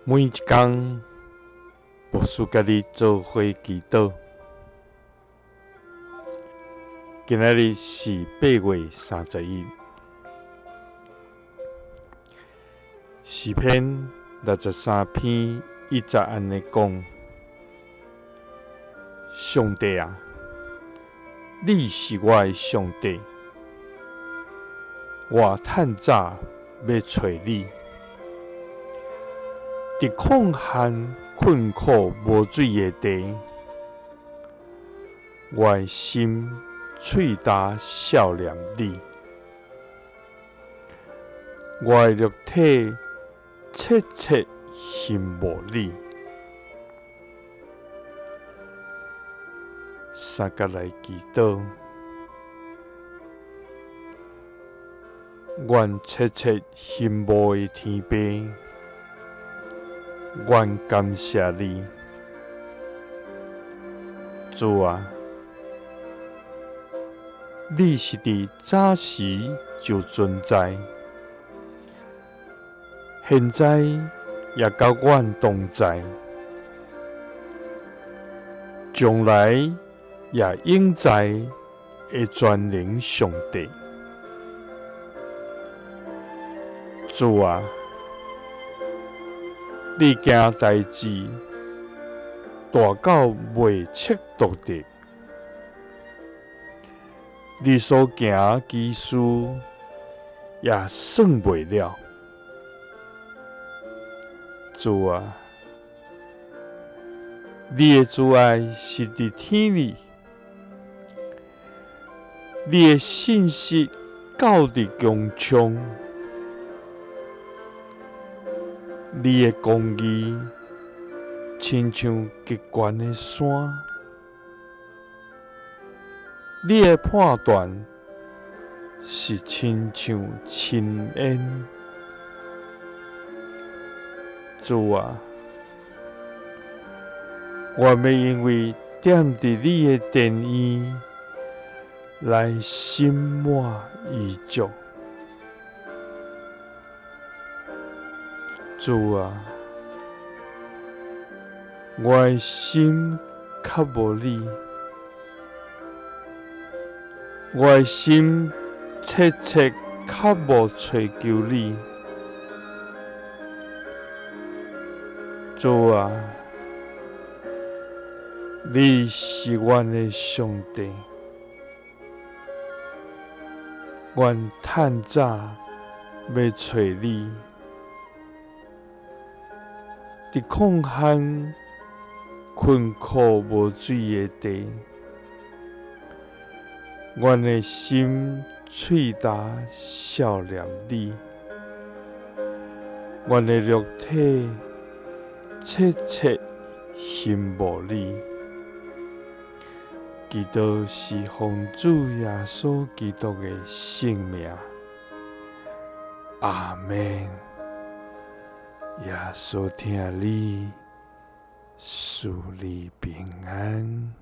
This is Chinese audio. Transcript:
每一天，牧师甲你做伙祈祷。今仔日是8月31日，诗篇63篇1安尼讲：上帝啊，你是我的上帝，我趁早要找你。伫旷旱困苦无水的地，我的心喙焦少念你，我的肉体切切羡慕你。三甲来祈祷，愿切切羡慕的天父，愿感谢你，主啊！你是伫早时就存在，现在也甲阮同在，将来也永在的全能上帝。主啊！你行代志大到袂测度的，你所行之事也算袂了。主啊！你的慈爱是伫天里，你的信息到伫穹苍，你的公义亲像极悬的山，你的判断是亲像深渊。主啊！我要因为踮伫你的殿院来心满意足。主啊！我的心较无你，我的心切切较无找求你。主啊！你是阮的上帝，阮趁早要找你。伫旷旱困苦无水的地，阮的心喙焦少念你，阮的肉体切切羡慕你。祈祷是奉主耶稣基督的圣名，阿们。耶稣听你，赐你平安。